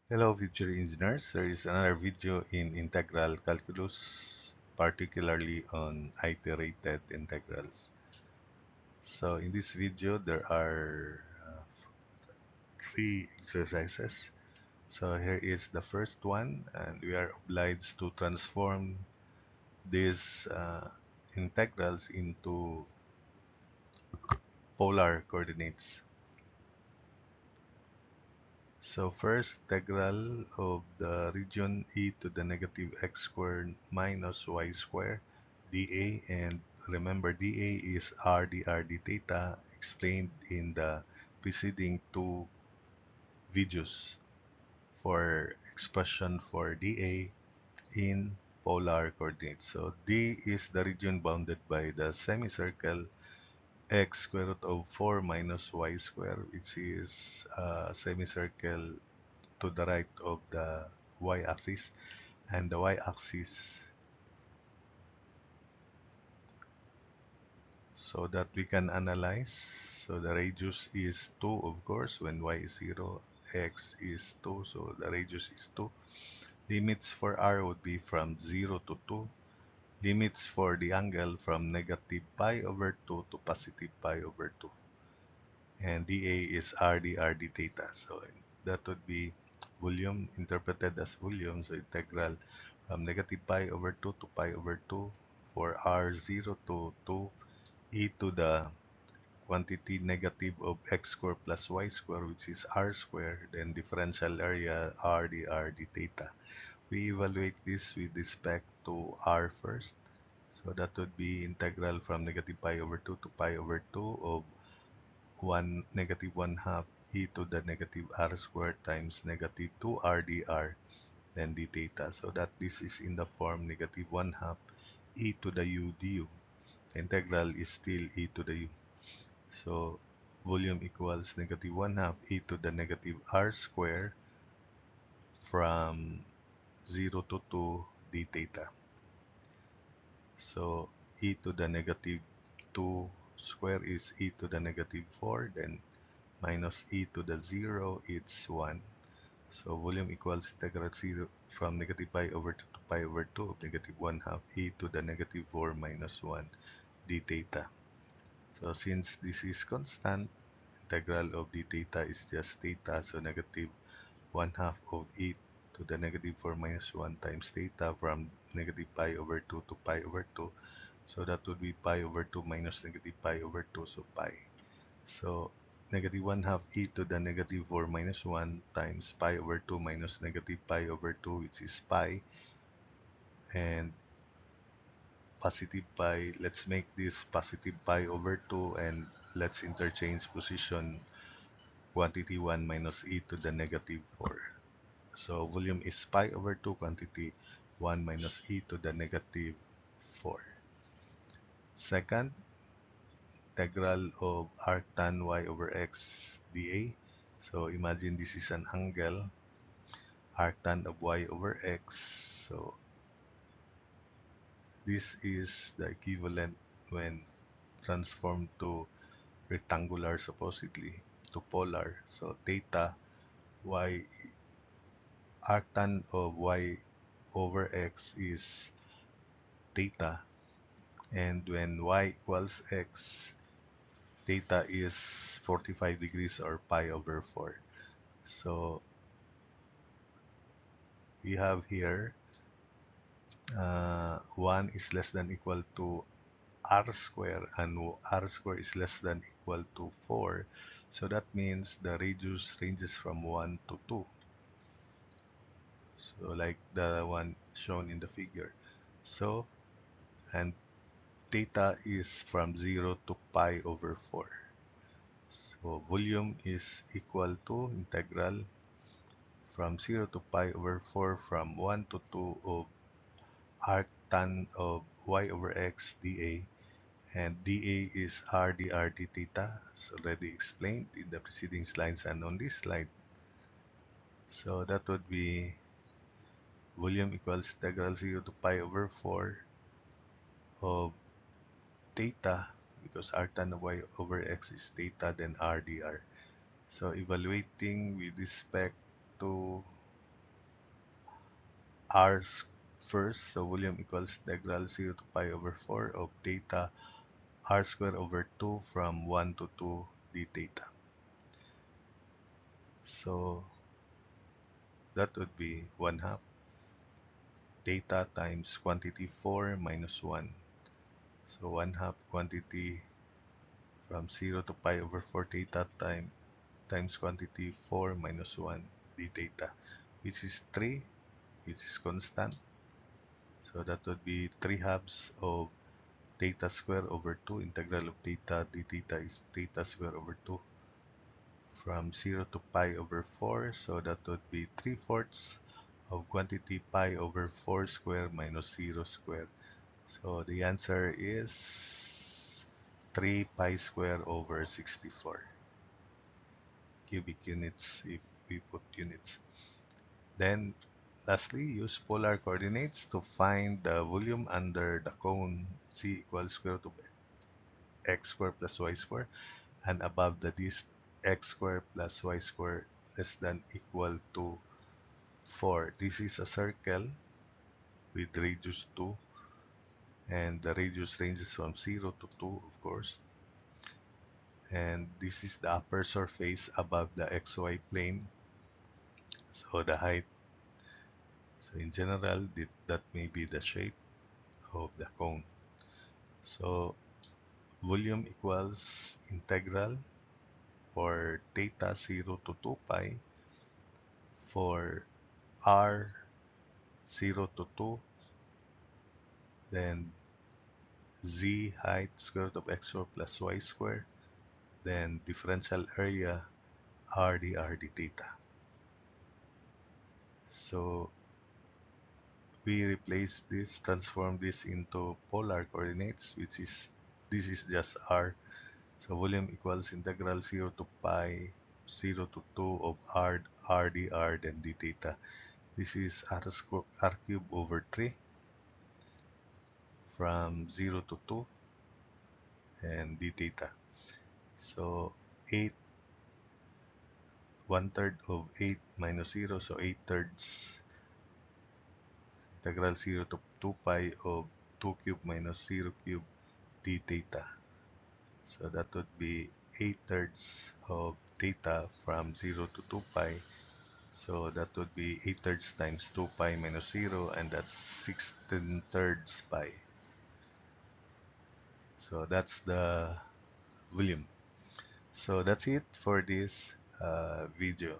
Hello, future engineers. There is another video in integral calculus, particularly on iterated integrals. So in this video, there are three exercises. So here is the first one, and we are obliged to transform these integrals into polar coordinates. So first, integral of the region e to the negative x squared minus y squared dA, and remember dA is r dr d theta explained in the preceding two videos for expression for dA in polar coordinates. So D is the region bounded by the semicircle x square root of 4 minus y square, which is a semicircle to the right of the y-axis, and the y-axis, so that we can analyze. So the radius is 2, of course, when y is 0, x is 2, so the radius is 2. Limits for r would be from 0 to 2. Limits for the angle from negative pi over 2 to positive pi over 2. And dA is r dr d theta. So that would be volume interpreted as volume. So integral from negative pi over 2 to pi over 2 for r0 to 2 e to the quantity negative of x squared plus y squared, which is r squared, then differential area r dr d theta. We evaluate this with respect to r first. So that would be integral from negative pi over 2 to pi over 2 of 1 negative 1 half e to the negative r squared times negative 2 r dr then d theta. So that this is in the form negative 1 half e to the u du. The integral is still e to the u. So volume equals negative 1 half e to the negative r squared from 0 to 2 d theta. So e to the negative 2 square is e to the negative 4, then minus e to the 0, it's 1. So volume equals integral 0 from negative pi over 2 to pi over 2 of negative 1 half e to the negative 4 minus 1 d theta. So since this is constant, integral of d theta is just theta, so negative 1 half of e to the negative 4 minus 1 times theta from negative pi over 2 to pi over 2. So that would be pi over 2 minus negative pi over 2, so pi. So negative 1 half e to the negative 4 minus 1 times pi over 2 minus negative pi over 2, which is pi, and positive pi. Let's make this positive pi over 2, and let's interchange position quantity 1 minus e to the negative 4. So volume is pi over 2 quantity 1 minus e to the negative 4. Second, integral of arctan y over x dA. So imagine this is an angle, arctan of y over x. So this is the equivalent when transformed to rectangular, supposedly to polar. So theta y, arctan of y over x is theta, and when y equals x, theta is 45 degrees or pi over 4. So we have here 1 is less than equal to r square, and r square is less than equal to 4. So that means the radius ranges from 1 to 2. So like the one shown in the figure. So, and theta is from 0 to pi over 4. So volume is equal to integral from 0 to pi over 4 from 1 to 2 of arctan of y over x dA, and dA is r dr d theta, as already explained in the preceding slides and on this slide. So that would be volume equals integral 0 to pi over 4 of theta, because arctan of y over x is theta, then r dr. So evaluating with respect to r first, so volume equals integral 0 to pi over 4 of theta r squared over 2 from 1 to 2 d theta. So that would be 1 half theta times quantity 4 minus 1. So 1 half quantity from 0 to pi over 4 theta times quantity 4 minus 1 d theta, which is 3, which is constant. So that would be 3 halves of theta square over 2. Integral of theta d theta is theta square over 2 from 0 to pi over 4. So that would be 3/4 of quantity pi over 4 square minus 0 square. So the answer is 3 pi square over 64 cubic units if we put units. Then lastly, use polar coordinates to find the volume under the cone z equals square root of x squared plus y squared, and above the disk x squared plus y squared less than equal to 4. This is a circle with radius 2, and the radius ranges from 0 to 2, of course. And this is the upper surface above the xy plane, so the height. So in general, that may be the shape of the cone. So volume equals integral for theta 0 to 2 pi for r 0 to 2, then z height square root of x squared plus y squared, then differential area r dr d theta. So we replace this, transform this into polar coordinates, which is, this is just r. So volume equals integral 0 to pi 0 to 2 of r dr then d theta. This is r cubed over 3 from 0 to 2 and d theta. So 8, 1/3 of 8 minus 0, so 8/3 integral 0 to 2 pi of 2 cube minus 0 cube d theta. So that would be 8/3 of theta from 0 to 2 pi. So that would be 8/3 times 2 pi minus 0, and that's 16/3 pi. So that's the volume. So that's it for this video.